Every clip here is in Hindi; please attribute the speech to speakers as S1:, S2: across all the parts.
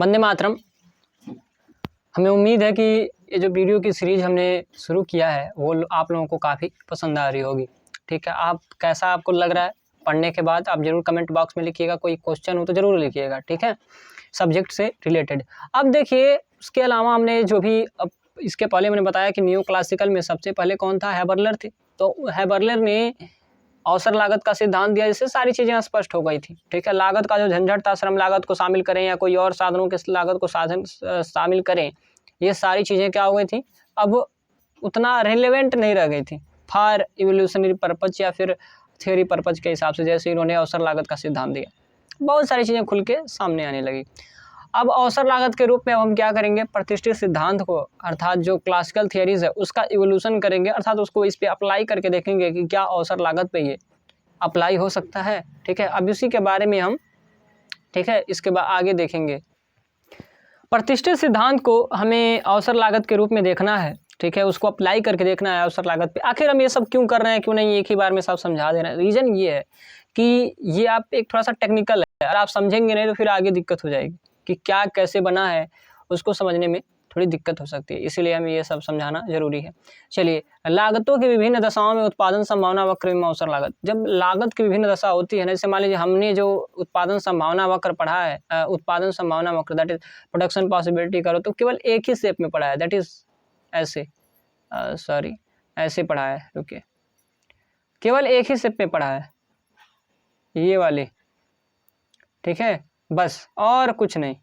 S1: वंदे मातरम। हमें उम्मीद है कि ये जो वीडियो की सीरीज़ हमने शुरू किया है वो आप लोगों को काफ़ी पसंद आ रही होगी। ठीक है, आप कैसा आपको लग रहा है पढ़ने के बाद आप ज़रूर कमेंट बॉक्स में लिखिएगा, कोई क्वेश्चन हो तो ज़रूर लिखिएगा, ठीक है, सब्जेक्ट से रिलेटेड। अब देखिए, उसके अलावा हमने जो भी अब इसके पहले मैंने बताया कि न्यू क्लासिकल में सबसे पहले कौन था, हैबरलर थे। तो हैबरलर ने अवसर लागत का सिद्धांत दिया, जिससे सारी चीज़ें स्पष्ट हो गई थी। ठीक है, लागत का जो झंझट था, श्रम लागत को शामिल करें या कोई और साधनों के लागत को शामिल करें, ये सारी चीज़ें क्या हो गई थी, अब उतना रेलेवेंट नहीं रह गई थी फॉर इवोल्यूशनरी पर्पज या फिर थ्योरी पर्पज के हिसाब से। जैसे इन्होंने अवसर लागत का सिद्धांत दिया, बहुत सारी चीज़ें खुल के सामने आने लगी। अब अवसर लागत के रूप में हम क्या करेंगे, प्रतिष्ठित सिद्धांत को अर्थात जो क्लासिकल थियरीज है उसका इवोल्यूशन करेंगे, अर्थात उसको इस पे अप्लाई करके देखेंगे कि क्या अवसर लागत पे ये अप्लाई हो सकता है। ठीक है, अब इसी के बारे में हम, ठीक है, इसके बाद आगे देखेंगे। प्रतिष्ठित सिद्धांत को हमें अवसर लागत के रूप में देखना है, ठीक है, उसको अप्लाई करके देखना है अवसर लागत पे। आखिर हम ये सब क्यों कर रहे हैं, क्यों नहीं एक ही बार में सब समझा दे रहे हैं। रीज़न ये है कि ये आप एक थोड़ा सा टेक्निकल है, अगर आप समझेंगे नहीं तो फिर आगे दिक्कत हो जाएगी कि क्या कैसे बना है, उसको समझने में थोड़ी दिक्कत हो सकती है, इसीलिए हमें ये सब समझाना जरूरी है। चलिए, लागतों की विभिन्न दशाओं में उत्पादन संभावना वक्र में अवसर लागत। जब लागत की विभिन्न दशा होती है ना, जैसे मान लीजिए हमने जो उत्पादन संभावना वक्र पढ़ा है, उत्पादन संभावना वक्र दैट इज प्रोडक्शन पॉसिबिलिटी करो, तो केवल एक ही शेप में पढ़ा है, दैट इज ऐसे, सॉरी ऐसे पढ़ा है, रुकिए, केवल एक ही शेप में पढ़ा है, ये वाले, ठीक है, बस, और कुछ नहीं,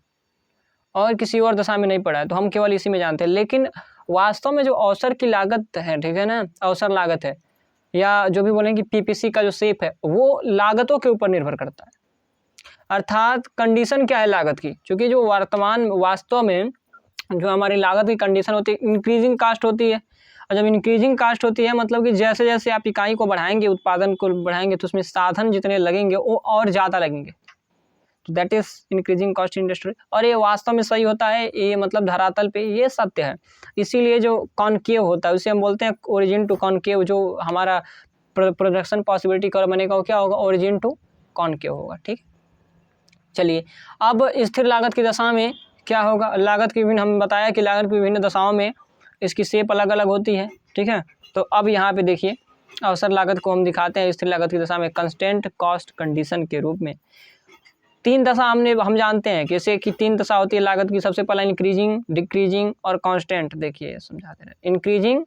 S1: और किसी और दशा में नहीं पड़ा है, तो हम केवल इसी में जानते हैं। लेकिन वास्तव में जो अवसर की लागत है, ठीक है ना, अवसर लागत है, या जो भी बोलेंगे पीपीसी का जो शेप है, वो लागतों के ऊपर निर्भर करता है। अर्थात कंडीशन क्या है लागत की, क्योंकि जो वर्तमान वास्तव में जो हमारी लागत की कंडीशन होती है, इंक्रीजिंग कास्ट होती है। और जब इंक्रीजिंग कास्ट होती है मतलब कि जैसे जैसे आप इकाई को बढ़ाएंगे, उत्पादन को बढ़ाएंगे, तो उसमें साधन जितने लगेंगे वो और ज़्यादा लगेंगे, तो that is increasing cost industry. और ये वास्तव में सही होता है, ये मतलब धरातल पे ये सत्य है। इसीलिए जो कॉनकेव होता है उसे हम बोलते हैं ओरिजिन टू कॉनकेव। जो हमारा प्रोडक्शन पॉसिबिलिटी कर्व बनेगा वो क्या होगा, ओरिजिन टू कॉनकेव होगा। ठीक, चलिए, अब स्थिर लागत की दशा में क्या होगा, लागत की विभिन्न, हम बताया कि लागत की विभिन्न दशाओं में इसकी शेप अलग अलग होती है। ठीक है, तो अब यहाँ पे देखिए, अवसर लागत को हम दिखाते हैं स्थिर लागत की दशा में कंस्टेंट कॉस्ट कंडीशन के रूप में। तीन दशा हम जानते हैं, कैसे कि तीन दशा होती है लागत की। सबसे पहला इंक्रीजिंग, डिक्रीजिंग और कांस्टेंट। देखिए समझाते हैं, इंक्रीजिंग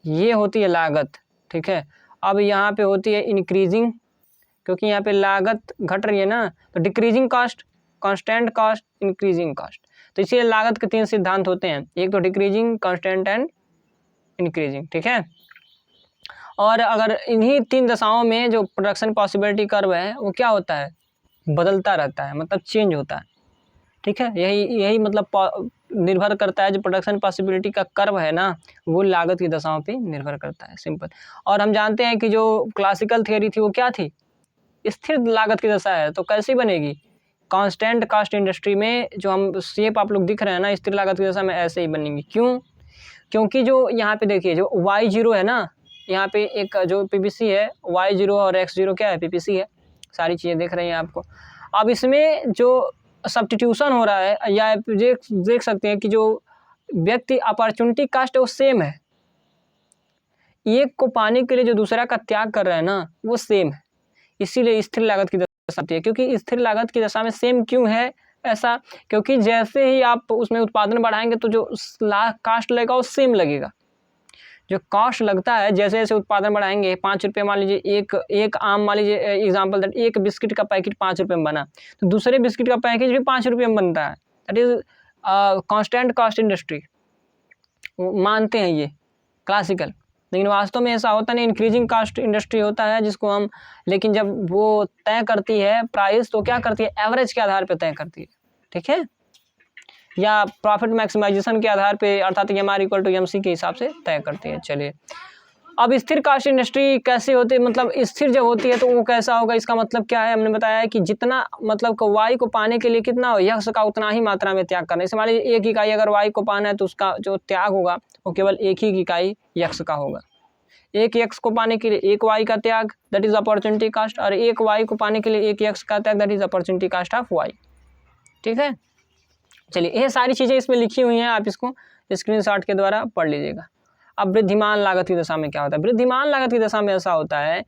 S1: ये होती है लागत, ठीक है। अब यहाँ पे होती है इंक्रीजिंग, क्योंकि यहाँ पे लागत घट रही है ना, तो decreasing cost, constant cost, increasing cost. तो इसलिए लागत के तीन सिद्धांत होते हैं, एक तो डिक्रीजिंग, कांस्टेंट एंड इंक्रीजिंग, ठीक है। और अगर इन्हीं तीन दशाओं में जो प्रोडक्शन पॉसिबिलिटी कर्व है वो क्या होता है, बदलता रहता है, मतलब चेंज होता है। ठीक है, यही मतलब निर्भर करता है, जो प्रोडक्शन पॉसिबिलिटी का कर्व है ना, वो लागत की दशाओं पे निर्भर करता है, सिंपल। और हम जानते हैं कि जो क्लासिकल थियरी थी वो क्या थी, स्थिर लागत की दशा है, तो कैसी बनेगी, कांस्टेंट कॉस्ट इंडस्ट्री में जो हम शेप आप लोग दिख रहे हैं ना, स्थिर लागत की दशा में ऐसे ही बनेंगी। क्यों, क्योंकि जो यहाँ पे देखिए जो y0 है ना, यहाँ पे एक जो पीपीसी है, y0 और x0 क्या है, पीपीसी है, सारी चीज़ें देख रही हैं आपको। अब इसमें जो सब्स्टिट्यूशन हो रहा है, या देख सकते हैं कि जो व्यक्ति अपॉर्चुनिटी कास्ट है वो सेम है, एक को पाने के लिए जो दूसरा का त्याग कर रहा है ना वो सेम है, इसीलिए स्थिर लागत की दशा आती है। क्योंकि स्थिर लागत की दशा में सेम क्यों है ऐसा, क्योंकि जैसे ही आप उसमें उत्पादन बढ़ाएंगे तो जो कास्ट लगेगा वो सेम लगेगा। जो कॉस्ट लगता है जैसे जैसे उत्पादन बढ़ाएंगे, 5 रुपये मान लीजिए एक आम, मान लीजिए एग्जांपल दैट एक बिस्किट का पैकेट 5 रुपये में बना, तो दूसरे बिस्किट का पैकेज भी 5 रुपये में बनता है, that is constant cost industry, मानते हैं ये क्लासिकल। लेकिन वास्तव में ऐसा होता नहीं, इंक्रीजिंग कास्ट इंडस्ट्री होता है जिसको हम, लेकिन जब वो तय करती है प्राइस तो क्या करती है, एवरेज के आधार पर तय करती है, ठीक है, या प्रॉफिट मैक्सिमाइजेशन के आधार पे, अर्थात MR=MC के हिसाब से तय करती है। चलिए, अब स्थिर कास्ट इंडस्ट्री कैसे होती है, मतलब स्थिर जब होती है तो वो कैसा होगा, इसका मतलब क्या है, हमने बताया है कि जितना मतलब y को पाने के लिए कितना यक्ष का उतना ही मात्रा में त्याग करना है। मान लीजिए एक इकाई अगर y को पाना है तो उसका जो त्याग होगा वो केवल एक ही इकाई यक्ष का होगा। एक यक्ष को पाने के लिए एक y का त्याग, दैट इज अपॉर्चुनिटी कास्ट, और एक y को पाने के लिए एक यक्ष का त्याग, that is opportunity cost of y, ठीक है। चलिए ये सारी चीज़ें इसमें लिखी हुई हैं, आप इसको स्क्रीनशॉट के द्वारा पढ़ लीजिएगा। अब वृद्धिमान लागत की दशा में क्या होता है? वृद्धिमान लागत की दशा में ऐसा होता है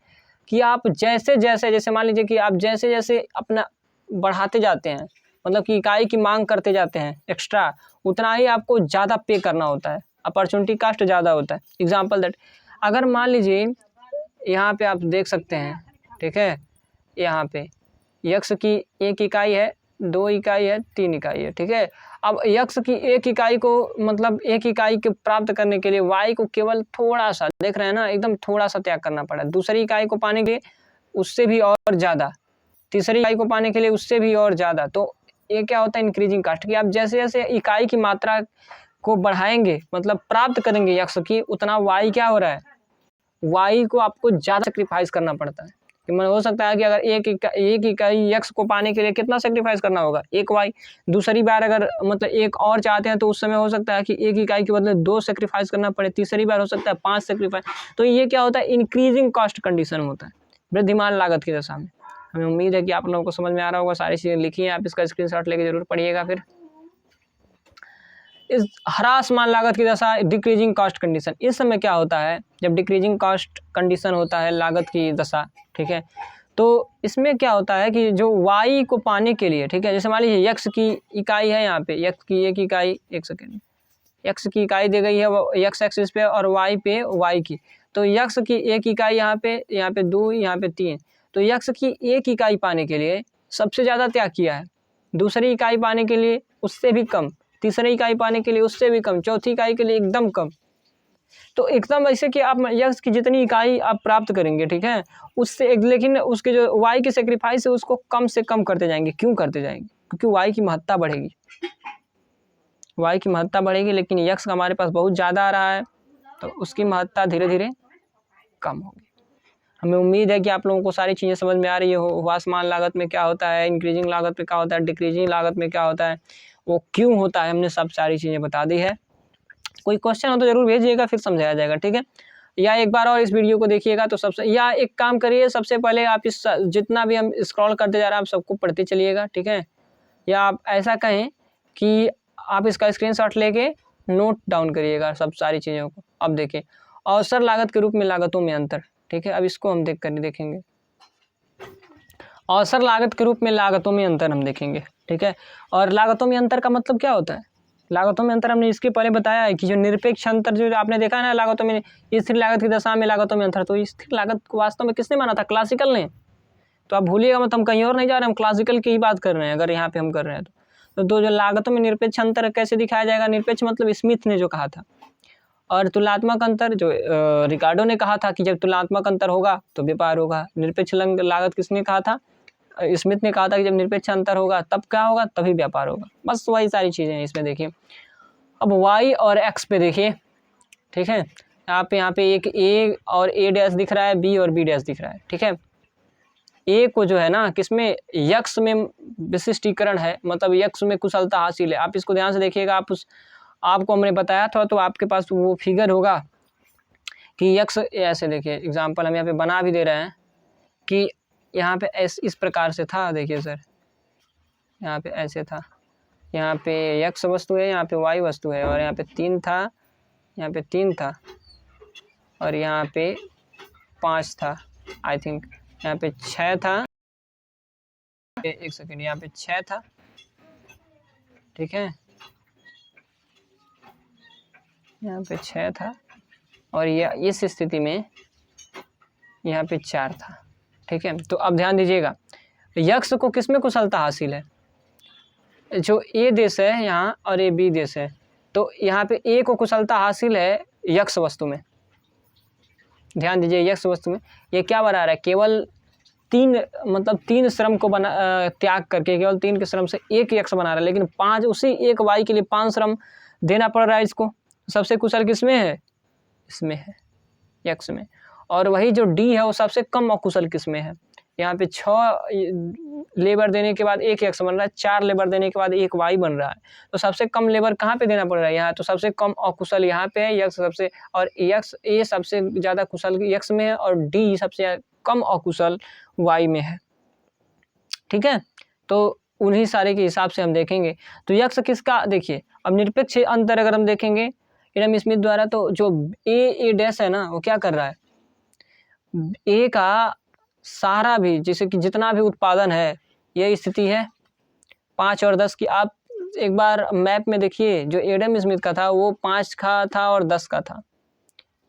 S1: कि आप जैसे मान लीजिए कि आप जैसे जैसे अपना बढ़ाते जाते हैं, मतलब कि इकाई की मांग करते जाते हैं एक्स्ट्रा, उतना ही आपको ज़्यादा पे करना होता है, अपॉर्चुनिटी कॉस्ट ज़्यादा होता है। एग्जाम्पल दैट, अगर मान लीजिए यहाँ पे आप देख सकते हैं, ठीक है, यहाँ पे यक्स की 1 इकाई है, 2 इकाई है, 3 इकाई है, ठीक है। अब यक्स की 1 इकाई को, मतलब 1 इकाई को प्राप्त करने के लिए वाई को केवल थोड़ा सा, देख रहे हैं ना, एकदम थोड़ा सा त्याग करना पड़ा। दूसरी इकाई को पाने के लिए उससे भी और ज़्यादा, तीसरी इकाई को पाने के लिए उससे भी और ज़्यादा। तो ये क्या होता है? इंक्रीजिंग कास्ट, कि आप जैसे जैसे इकाई की मात्रा को बढ़ाएंगे, मतलब प्राप्त करेंगे यक्स की, उतना वाई क्या हो रहा है? वाई को आपको ज़्यादा सेक्रीफाइस करना पड़ता है। कि हो सकता है कि अगर एक इकाई यक्स को पाने के लिए कितना सेक्रीफाइस करना होगा? 1 वाई। दूसरी बार अगर मतलब एक और चाहते हैं तो उस समय हो सकता है कि 1 इकाई के बदले 2 सेक्रीफाइस करना पड़े, तीसरी बार हो सकता है 5 सेक्रीफाइस। तो ये क्या होता है? इंक्रीजिंग कॉस्ट कंडीशन होता है वृद्धिमान लागत की दशा में। हमें उम्मीद है कि आप लोगों को समझ में आ रहा होगा, सारी चीज़ें लिखी हैं, आप इसका स्क्रीनशॉट लेके जरूर पढ़िएगा। फिर इस ह्रासमान लागत की दशा, डिक्रीजिंग कॉस्ट कंडीशन। इस समय क्या होता है? जब डिक्रीजिंग कॉस्ट कंडीशन होता है लागत की दशा, ठीक है, तो इसमें क्या होता है कि जो वाई को पाने के लिए, ठीक है, जैसे मान लीजिए यक्स की इकाई है, यहाँ पे यक्स की 1 इकाई, 1 सेकेंड, यक्स की इकाई दी गई है यक्स एक्सिस पे और वाई पे वाई की। तो यक्स की 1 इकाई यहाँ पे 2, यहाँ पे 3। तो यक्स की 1 इकाई पाने के लिए सबसे ज़्यादा त्याग किया है, दूसरी इकाई पाने के लिए उससे भी कम, तीसरी इकाई पाने के लिए उससे भी कम, चौथी इकाई के लिए एकदम कम। तो एकदम ऐसे कि आप यक्स की जितनी इकाई आप प्राप्त करेंगे, ठीक है, उससे लेकिन उसके जो वाई की सेक्रीफाइस है उसको कम से कम करते जाएंगे। क्यों करते जाएंगे? क्योंकि वाई की महत्ता बढ़ेगी, वाई की महत्ता बढ़ेगी, लेकिन यक्स हमारे पास बहुत ज़्यादा आ रहा है तो उसकी महत्ता धीरे धीरे कम होगी। हमें उम्मीद है कि आप लोगों को सारी चीज़ें समझ में आ रही हो। ह्रासमान लागत में क्या होता है, इंक्रीजिंग लागत में क्या होता है, डिक्रीजिंग लागत में क्या होता है, वो क्यों होता है, हमने सब सारी चीज़ें बता दी है। कोई क्वेश्चन हो तो ज़रूर भेजिएगा, फिर समझाया जाएगा, ठीक है। या एक बार और इस वीडियो को देखिएगा तो सबसे, या एक काम करिए, सबसे पहले आप इस जितना भी हम स्क्रॉल करते जा रहे हैं आप सबको पढ़ते चलिएगा, ठीक है। या आप ऐसा कहें कि आप इसका स्क्रीनशॉट लेके नोट डाउन करिएगा सब सारी चीज़ों को। अब देखिए, अवसर लागत के रूप में लागतों में अंतर, ठीक है। अब इसको हम देखेंगे, अवसर लागत के रूप में लागतों में अंतर हम देखेंगे, ठीक है। और लागतों में अंतर का मतलब क्या होता है? लागतों में अंतर हमने इसके पहले बताया है कि जो निरपेक्ष अंतर, जो आपने देखा है ना लागतों में, स्थिर लागत की दशा में लागतों में अंतर, तो स्थिर लागत को वास्तव में किसने माना था? क्लासिकल ने। तो आप भूलिएगा मत, हम कहीं और नहीं जा रहे, हम क्लासिकल की ही बात कर रहे हैं अगर यहाँ पे हम कर रहे हैं तो जो लागतों में निरपेक्ष अंतर कैसे दिखाया जाएगा? निरपेक्ष मतलब स्मिथ ने जो कहा था, और तुलनात्मक अंतर जो रिकार्डो ने कहा था कि जब तुलनात्मक अंतर होगा तो व्यापार होगा। निरपेक्ष लागत किसने कहा था? स्मिथ ने कहा था कि जब निरपेक्ष अंतर होगा तब क्या होगा? तभी व्यापार होगा। बस वही सारी चीज़ें हैं इसमें। देखिए अब वाई और एक्स पे देखिए, ठीक है, यहाँ पे एक ए और ए डैश दिख रहा है, बी और बी डैश दिख रहा है, ठीक है। ए को जो है ना, किसमें? यक्स में विशिष्टीकरण है, मतलब यक्स में कुशलता हासिल है। आप इसको ध्यान से देखिएगा, आपको हमने बताया था तो आपके पास वो फिगर होगा कि यक्स, ऐसे देखिए एग्जाम्पल हम यहाँ पे बना भी दे रहे हैं कि यहाँ पे इस प्रकार से था। देखिए सर, यहाँ पे ऐसे था, यहाँ पे यक्स वस्तु है, यहाँ पे वाई वस्तु है, और यहाँ पे 3 था, यहाँ पे 3 था, और यहाँ पे 5 था, आई थिंक यहाँ पे 6 था, 1 सेकेंड, यहाँ पे 6 था, ठीक है, यहाँ पे 6 था, और यह इस स्थिति में यहाँ पे 4 था, ठीक है। तो अब ध्यान दीजिएगा, यक्स को किसमें कुशलता हासिल है? जो ए देश है यहाँ और ए बी देश है, तो यहाँ पे ए को कुशलता हासिल है यक्स वस्तु में। ध्यान दीजिए, यक्स वस्तु में ये क्या बना रहा है? केवल 3 श्रम को त्याग करके केवल 3 के श्रम से 1 यक्स बना रहा है, लेकिन 5 उसी 1 वाई के लिए 5 श्रम देना पड़ रहा है इसको। सबसे कुशल किसमें है? इसमें है, यक्स में। और वही जो डी है वो सबसे कम अकुशल किसमें है? यहाँ पे 6 लेबर देने के बाद 1 यक्स बन रहा है, 4 लेबर देने के बाद 1 वाई बन रहा है। तो सबसे कम लेबर कहाँ पे देना पड़ रहा है? यहाँ। तो सबसे कम अकुशल यहाँ पे है, यक्स सबसे, और यक्स ए सबसे ज़्यादा कुशल यक्स में है, और डी सबसे कम अकुशल वाई में है, ठीक है। तो उन्हीं सारे के हिसाब से हम देखेंगे। तो यक्स किसका, देखिए अब निरपेक्ष अंतर अगर हम देखेंगे एडम स्मिथ द्वारा, तो जो ए डैश है ना वो क्या कर रहा है, ए का सारा भी जैसे कि जितना भी उत्पादन है ये स्थिति है 5 और 10 की। आप एक बार मैप में देखिए, जो एडम स्मिथ का था वो 5 का था और 10 का था,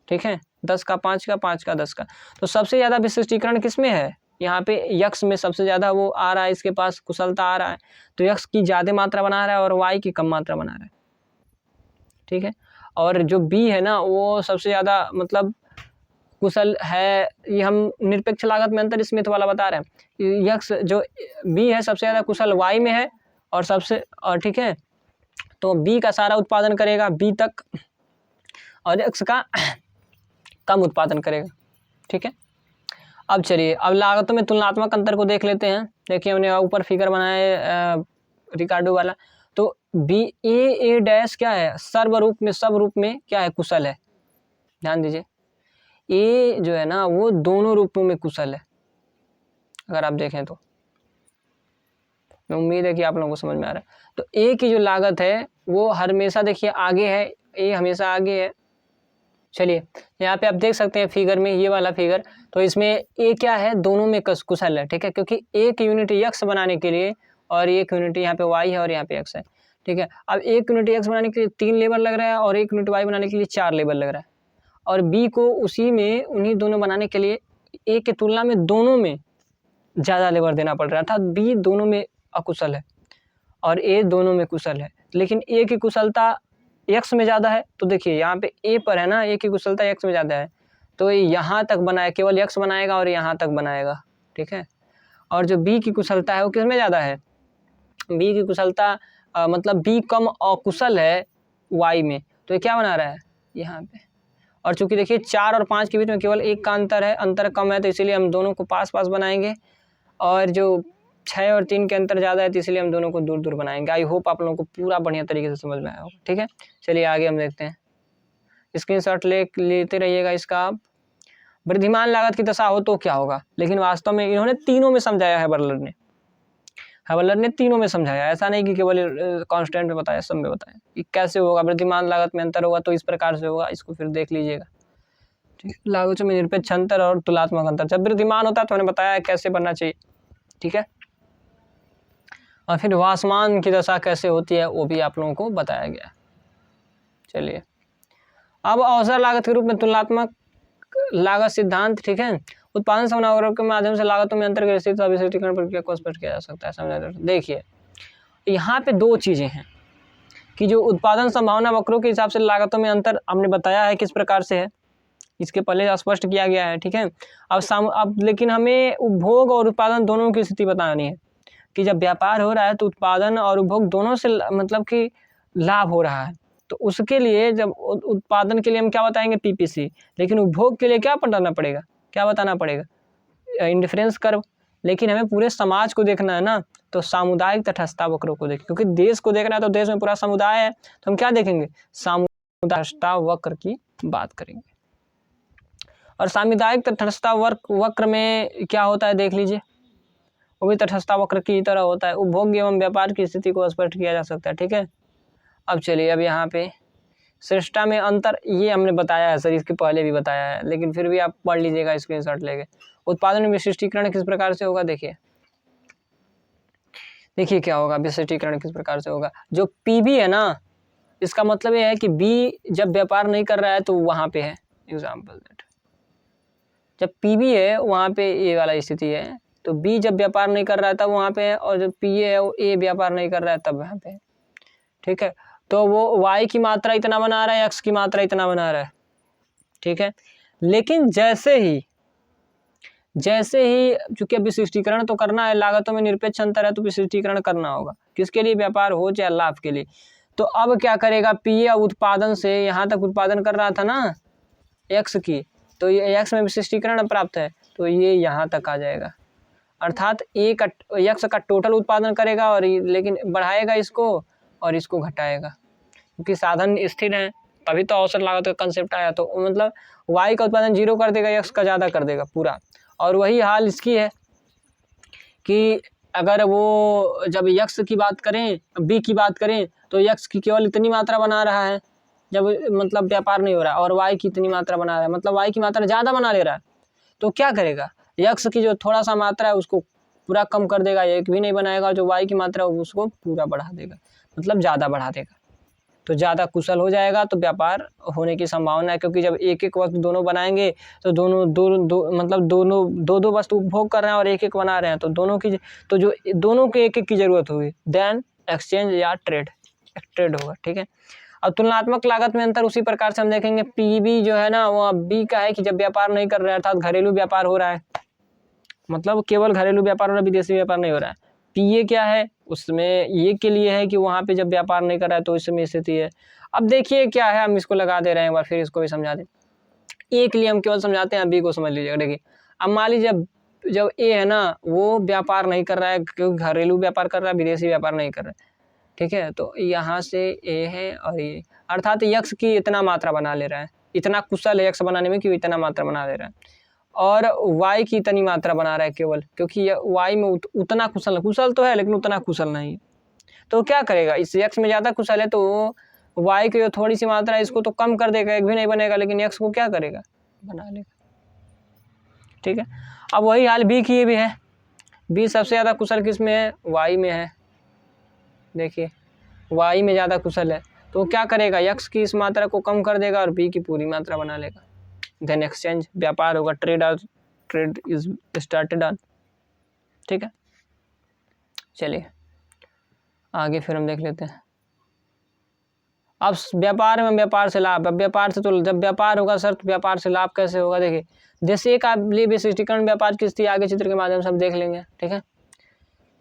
S1: ठीक है, 10 का 5 का 5 का 10 का। तो सबसे ज़्यादा विशिष्टीकरण किस में है, यहाँ पे यक्स में सबसे ज़्यादा वो आ रहा है, इसके पास कुशलता आ रहा है, तो यक्स की ज़्यादा मात्रा बना रहा है और वाई की कम मात्रा बना रहा है, ठीक है। और जो बी है ना वो सबसे ज़्यादा मतलब कुशल है, ये हम निरपेक्ष लागत में अंतर स्मिथ वाला बता रहे हैं। यक्स जो बी है सबसे ज़्यादा कुशल वाई में है और सबसे, और ठीक है, तो बी का सारा उत्पादन करेगा बी तक और यक्स का कम उत्पादन करेगा, ठीक है। अब चलिए अब लागतों में तुलनात्मक अंतर को देख लेते हैं। देखिए हमने ऊपर फिगर बनाया रिकार्डो वाला, तो बी ए डैश क्या है, सर्वरूप में सब रूप में क्या है, कुशल है। ध्यान दीजिए ए जो है ना वो दोनों रूपों में कुशल है, अगर आप देखें तो मैं उम्मीद है कि आप लोगों को समझ में आ रहा है। तो ए की जो लागत है वो हमेशा देखिए आगे है, ए हमेशा आगे है। चलिए यहाँ पे आप देख सकते हैं फिगर में, ये वाला फिगर, तो इसमें ए क्या है, दोनों में कुशल है, ठीक है, क्योंकि एक यूनिट यक्स बनाने के लिए और एक यूनिट यहाँ पे वाई है और यहाँ पे एक्स है, ठीक है। अब एक यूनिट एक्स बनाने के लिए 3 लेबर लग रहा है और एक यूनिट वाई बनाने के लिए 4 लेबर लग रहा है, और बी को उसी में उन्हीं दोनों बनाने के लिए ए के तुलना में दोनों में ज़्यादा लेबर देना पड़ रहा है, अर्थात बी दोनों में अकुशल है और ए दोनों में कुशल है, लेकिन ए की कुशलता एक्स में ज़्यादा है। तो देखिए यहाँ पे ए पर है ना, ए की कुशलता एक्स में ज़्यादा है, तो यहाँ तक बनाए, केवल एक्स बनाएगा और यहाँ तक बनाएगा, ठीक है। और जो बी की कुशलता है वो किस में ज़्यादा है, बी की कुशलता मतलब बी कम अकुशल है वाई में, तो ये क्या बना रहा है यहाँ पे। और चूंकि देखिए 4 और 5 के बीच में केवल 1 का अंतर है, अंतर कम है, तो इसीलिए हम दोनों को पास पास बनाएंगे, और जो 6 और 3 के अंतर ज़्यादा है तो इसलिए हम दोनों को दूर दूर बनाएंगे। आई होप आप लोगों को पूरा बढ़िया तरीके से समझ में आया होगा, ठीक है। चलिए आगे हम देखते हैं, स्क्रीनशॉट लेते रहिएगा इसका। आप वृद्धिमान लागत की दशा हो तो क्या होगा, लेकिन वास्तव में इन्होंने तीनों में समझाया है, हैबलर ने तीनों में समझाया, ऐसा नहीं कि केवल कांस्टेंट में बताया, सब में बताया कि कैसे होगा वृद्धिमान लागत में अंतर होगा, तो इस प्रकार से होगा, इसको फिर देख लीजिएगा, ठीक है। लागतों में निरपेक्ष अंतर और तुलनात्मक अंतर, जब वृद्धिमान होता है तो मैंने बताया कैसे बनना चाहिए, ठीक है। और फिर वासमान की दशा कैसे होती है वो भी आप लोगों को बताया गया। चलिए अब अवसर लागत के रूप में तुलनात्मक लागत सिद्धांत, ठीक है। उत्पादन संभावना वक्र के माध्यम से लागतों में अंतर के विशिष्टीकरण प्रक्रिया को स्पष्ट किया जा सकता है, समझा। देखिए यहाँ पे 2 चीज़ें हैं कि जो उत्पादन संभावना वक्रों के हिसाब से लागतों में अंतर हमने बताया है किस प्रकार से है, इसके पहले स्पष्ट किया गया है, ठीक है। अब लेकिन हमें उपभोग और उत्पादन दोनों की स्थिति बतानी है कि जब व्यापार हो रहा है तो उत्पादन और उपभोग दोनों से मतलब कि लाभ हो रहा है, तो उसके लिए जब उत्पादन के लिए हम क्या बताएंगे, पीपीसी, लेकिन उपभोग के लिए क्या बताना पड़ेगा, इंडिफरेंस कर्व। लेकिन हमें पूरे समाज को देखना है ना, तो सामुदायिक तटस्थता वक्रों को देखें, क्योंकि देश को देखना है तो देश में पूरा समुदाय है, तो हम क्या देखेंगे, सामुदायिक तटस्थता वक्र की बात करेंगे। और सामुदायिक तटस्थता वक्र में क्या होता है देख लीजिए, वो भी तटस्थता वक्र की तरह होता है, उपभोग एवं व्यापार की स्थिति को स्पष्ट किया जा सकता है, ठीक है। अब चलिए अब यहाँ पे श्रेष्ठता में अंतर, ये हमने बताया है सर, इसके पहले भी बताया है, लेकिन फिर भी आप पढ़ लीजिएगा स्क्रीनशॉट लेके। उत्पादन में विशिष्टीकरण किस प्रकार से होगा, देखिए क्या होगा, विशिष्टीकरण किस प्रकार से होगा। जो पीबी है ना, इसका मतलब ये है कि बी जब व्यापार नहीं कर रहा है तो वहाँ पे है, एग्जाम्पल दैट जब पीबी है वहाँ पे ये वाला स्थिति है, तो बी जब व्यापार नहीं कर रहा है तब वहाँ पे है, और जब पी है वो ए व्यापार नहीं कर रहा है तब वहाँ पे है, ठीक है। तो वो वाई की मात्रा इतना बना रहा है, एक्स की मात्रा इतना बना रहा है, ठीक है। लेकिन जैसे ही चूंकि विशिष्टीकरण तो करना है, लागतों में निरपेक्ष अंतर है तो विशिष्टीकरण करना होगा, किसके लिए, व्यापार हो चाहे लाभ के लिए। तो अब क्या करेगा, पी उत्पादन से यहाँ तक उत्पादन कर रहा था ना एक्स की, तो ये एक्स में विशिष्टीकरण प्राप्त है, तो ये यहाँ तक आ जाएगा, अर्थात एक्स का टोटल उत्पादन करेगा और लेकिन बढ़ाएगा इसको और इसको घटाएगा, क्योंकि साधन स्थिर है, तभी तो अवसर लागत का कंसेप्ट आया। तो मतलब वाई का उत्पादन 0 कर देगा, एक्स का ज़्यादा कर देगा पूरा। और वही हाल इसकी है कि अगर वो जब यक्स की बात करें, बी की बात करें, तो यक्स की केवल इतनी मात्रा बना रहा है जब मतलब व्यापार नहीं हो रहा है, और वाई की इतनी मात्रा बना रहा है, मतलब वाई की मात्रा ज़्यादा बना ले रहा है। तो क्या करेगा, यक्स की जो थोड़ा सा मात्रा है उसको पूरा कम कर देगा, एक भी नहीं बनाएगा, जो वाई की मात्रा है उसको पूरा बढ़ा देगा, मतलब ज़्यादा बढ़ा देगा। तो ज़्यादा कुशल हो जाएगा, तो व्यापार होने की संभावना है, क्योंकि जब एक एक वस्तु दोनों बनाएंगे तो दोनों मतलब दो वस्तु उपभोग कर रहे हैं और एक एक बना रहे हैं, तो दोनों की, तो जो दोनों के एक एक की ज़रूरत होगी, देन एक्सचेंज या ट्रेड होगा। ठीक है। अब तुलनात्मक लागत में अंतर उसी प्रकार से हम देखेंगे। पीबी जो है ना, वो बी का है कि जब व्यापार नहीं कर रहे हैं, अर्थात घरेलू व्यापार हो रहा है, मतलब केवल घरेलू व्यापार हो रहा है, विदेशी व्यापार नहीं हो रहा है। पीए क्या है, उसमें ये के लिए है कि वहाँ पे जब व्यापार नहीं कर रहा है तो इस समय स्थिति है। अब देखिए क्या है, हम इसको लगा दे रहे हैं, एक बार फिर इसको भी समझा दें। ए के लिए हम केवल समझाते हैं, बी को समझ लीजिएगा। देखिए अब मान लीजिए जब ए है ना, वो व्यापार नहीं कर रहा है, क्योंकि घरेलू व्यापार कर रहा है, विदेशी व्यापार नहीं कर रहा है। ठीक है, तो यहाँ से ए है और ये, अर्थात यक्स की इतना मात्रा बना ले रहा है, इतना कुशल है यक्स बनाने में कि इतना मात्रा बना ले रहा है, और वाई की इतनी मात्रा बना रहा है केवल, क्योंकि वाई में उतना कुशल तो है लेकिन उतना कुशल नहीं है। तो क्या करेगा, इस यक्स में ज़्यादा कुशल है तो वाई की जो थोड़ी सी मात्रा है इसको तो कम कर देगा, एक भी नहीं बनेगा, लेकिन यक्स को क्या करेगा, बना लेगा। ठीक है। अब वही हाल बी की भी है। बी सबसे ज़्यादा कुशल किस में है, वाई में है। देखिए वाई में ज़्यादा कुशल है, तो क्या करेगा, यक्स की इस मात्रा को कम कर देगा और बी की पूरी मात्रा बना लेगा। देन एक्सचेंज, व्यापार होगा, ट्रेड इज स्टार्टेड ऑन। ठीक है, चलिए आगे फिर हम देख लेते हैं। अब व्यापार में व्यापार से लाभ, अब व्यापार से, तो जब व्यापार होगा सर, तो व्यापार से लाभ कैसे होगा। देखिए जैसे एक आप लिए विशिष्टीकरण व्यापार की स्थिति आगे चित्र के माध्यम से हम देख लेंगे। ठीक है,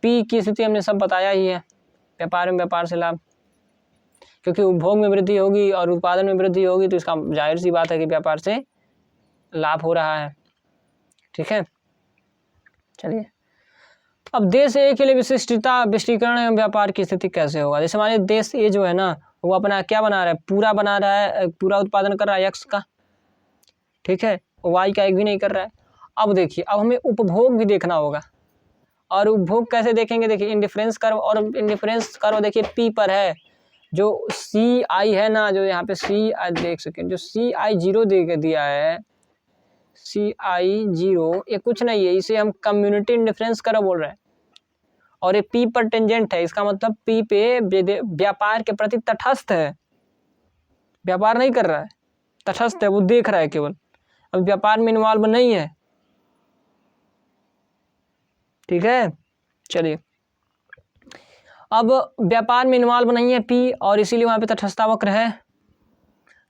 S1: पी की स्थिति हमने सब बताया ही है, व्यापार में व्यापार से लाभ, क्योंकि उपभोग में वृद्धि होगी और उत्पादन में वृद्धि होगी, तो इसका जाहिर सी बात है कि व्यापार से लाभ हो रहा है। ठीक है, चलिए अब देश ए के लिए विशिष्टीकरण एवं व्यापार की स्थिति कैसे होगा। जैसे हमारे देश ए जो है ना, वो अपना क्या बना रहा है, पूरा बना रहा है, पूरा उत्पादन कर रहा है यक्स का। ठीक है, वाई का एक भी नहीं कर रहा है। अब देखिए, अब हमें उपभोग भी देखना होगा, और उपभोग कैसे देखेंगे, देखिए इंडिफरेंस कर्व, और इंडिफरेंस कर्व देखिए पी पर है, जो सी आई है ना, जो यहाँ पे सी आई देख सकें, जो सी आई जीरो दे दिया है, सी आई जीरो, ये कुछ नहीं है, इसे हम कम्युनिटी इंडिफरेंस कर्व बोल रहे हैं, और ये पी पर टेंजेंट है, इसका मतलब पी पे व्यापार के प्रति तटस्थ है, व्यापार नहीं कर रहा है, तटस्थ है, वो देख रहा है केवल, अब व्यापार में इन्वॉल्व नहीं है। ठीक है, चलिए अब व्यापार में इन्वॉल्व नहीं है पी, और इसीलिए वहाँ पे तटस्थता वक्र है,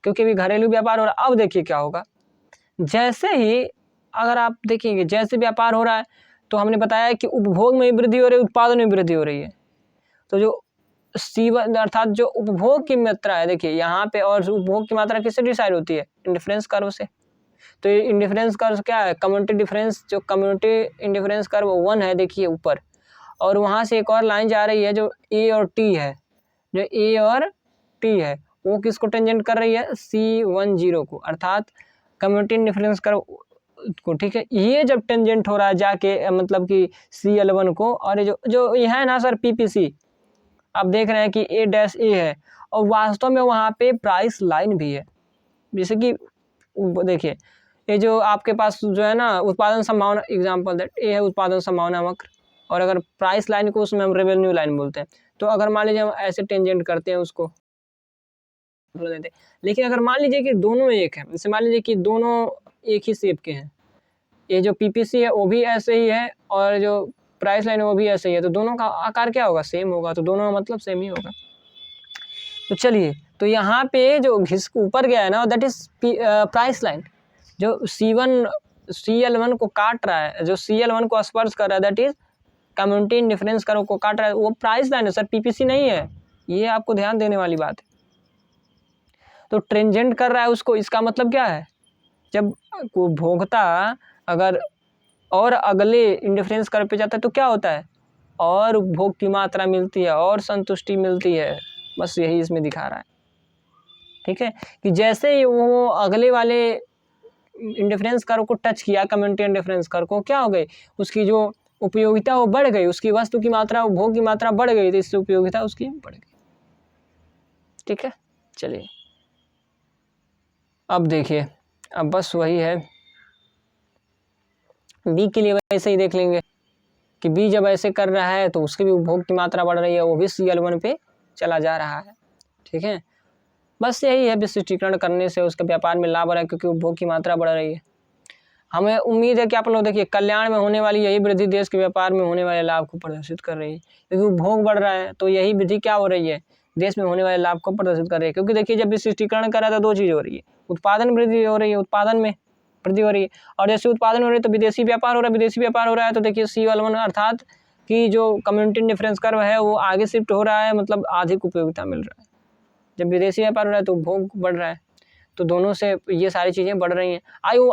S1: क्योंकि भी घरेलू व्यापार हो रहा है। अब देखिए क्या होगा, जैसे ही अगर आप देखेंगे, जैसे व्यापार हो रहा है, तो हमने बताया कि उपभोग में वृद्धि हो रही है, उत्पादन में वृद्धि हो रही है, तो जो C1 अर्थात जो उपभोग की मात्रा है, देखिए यहाँ पे, और उपभोग की मात्रा किससे डिसाइड होती है, इंडिफरेंस कर्व से। तो ये इंडिफरेंस कर्व क्या है, कम्युनिटी डिफरेंस, जो कम्युनिटी इंडिफरेंस कर्व 1 है, देखिए ऊपर, और वहाँ से एक और लाइन जा रही है जो ए और टी है, जो ए और टी है वो किसको टेंजेंट कर रही है, C10 को, अर्थात कम्युनिटी इंडिफरेंस कर्व को। ठीक है, ये जब टेंजेंट हो रहा है जाके, मतलब कि C11 को, और ये जो ये है ना सर PPC, आप देख रहे हैं कि A-A है, और वास्तव में वहाँ पे प्राइस लाइन भी है। जैसे कि देखिए, ये जो आपके पास जो है ना उत्पादन संभावना, एग्जाम्पल दैट ए है उत्पादन संभावना वक्र, और अगर प्राइस लाइन को उसमें हम रेवेन्यू लाइन बोलते हैं। तो अगर मान लीजिए हम ऐसे टेंजेंट करते हैं उसको देते हैं, लेकिन अगर मान लीजिए कि दोनों एक है, जैसे मान लीजिए कि दोनों एक ही शेप के हैं, ये जो PPC है वो भी ऐसे ही है, और जो प्राइस लाइन है वो भी ऐसे ही है, तो दोनों का आकार क्या होगा, सेम होगा, तो दोनों का मतलब सेम ही होगा। तो चलिए, तो यहाँ पे जो घिस ऊपर गया है ना, दैट इज प्राइस लाइन, जो CL1 को काट रहा है, जो CL1 को स्पर्श कर रहा है, that is community indifference curve को काट रहा है, वो प्राइस लाइन है सर, PPC नहीं है, ये आपको ध्यान देने वाली बात है। तो टेंजेंट कर रहा है उसको, इसका मतलब क्या है, जब उपभोक्ता अगर और अगले इंडिफरेंस कर्व पे जाता है तो क्या होता है, और उपभोग की मात्रा मिलती है, और संतुष्टि मिलती है, बस यही इसमें दिखा रहा है। ठीक है, कि जैसे ही वो अगले वाले इंडिफरेंस कर्व को टच किया, कम्युनिटी इंडिफरेंस कर्व को, क्या हो गई, उसकी जो उपयोगिता वो बढ़ गई, उसकी वस्तु की मात्रा, उपभोग की मात्रा बढ़ गई, तो इससे उपयोगिता उसकी बढ़ गई। ठीक है, चलिए अब देखिए, अब बस वही है, बी के लिए वैसे ही देख लेंगे कि बी जब ऐसे कर रहा है तो उसकी भी उपभोग की मात्रा बढ़ रही है, वो भी CL1 पे चला जा रहा है। ठीक है, बस यही है, विशिष्टीकरण करने से उसके व्यापार में लाभ हो रहा है क्योंकि उपभोग की मात्रा बढ़ रही है। हमें उम्मीद है कि आप लोग देखिए, कल्याण में होने वाली यही वृद्धि देश के व्यापार में होने वाले लाभ को प्रदर्शित कर रही है, क्योंकि उपभोग बढ़ रहा है तो यही वृद्धि क्या हो रही है, देश में होने वाले लाभ को प्रदर्शित कर रही है। क्योंकि देखिए, जब विशिष्टीकरण कर रहा है तो दो चीज़ हो रही है, उत्पादन वृद्धि हो रही है, उत्पादन में वृद्धि हो रही है, और जैसे उत्पादन हो रही है तो विदेशी व्यापार हो रहा है, विदेशी व्यापार हो रहा है तो देखिए CL1 अर्थात कि जो कम्युनिटी डिफरेंस कर्व है वो आगे शिफ्ट हो रहा है, मतलब अधिक उपयोगिता मिल रहा है। जब विदेशी व्यापार हो रहा है तो उपभोग बढ़ रहा है, तो दोनों से ये सारी चीज़ें बढ़ रही हैं।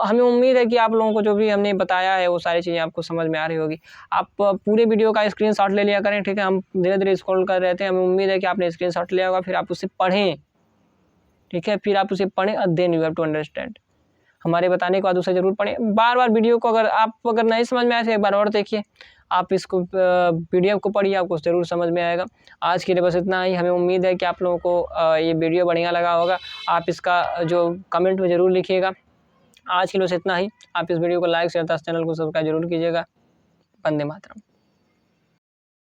S1: हमें उम्मीद है कि आप लोगों को जो भी हमने बताया है वो सारी चीज़ें आपको समझ में आ रही होगी। आप पूरे वीडियो का स्क्रीनशॉट ले लिया करें, ठीक है, हम धीरे-धीरे स्क्रॉल कर रहे थे, हमें उम्मीद है कि आपने स्क्रीनशॉट लिया होगा, फिर आप उसे पढ़ें। ठीक है, फिर आप उसे पढ़ें, then you have to understand. हमारे बताने के बाद उसे ज़रूर पढ़ें। बार-बार वीडियो को अगर नहीं समझ में आए तो एक बार और देखिए, आप इसको PDF को पढ़िए, आपको ज़रूर समझ में आएगा। आज के लिए बस इतना ही। हमें उम्मीद है कि आप लोगों को ये वीडियो बढ़िया लगा होगा। आप इसका जो कमेंट में ज़रूर लिखिएगा। आज के लिए बस इतना ही। आप इस वीडियो को लाइक, शेयर तथा चैनल को सब्सक्राइब जरूर कीजिएगा। वंदे मातरम।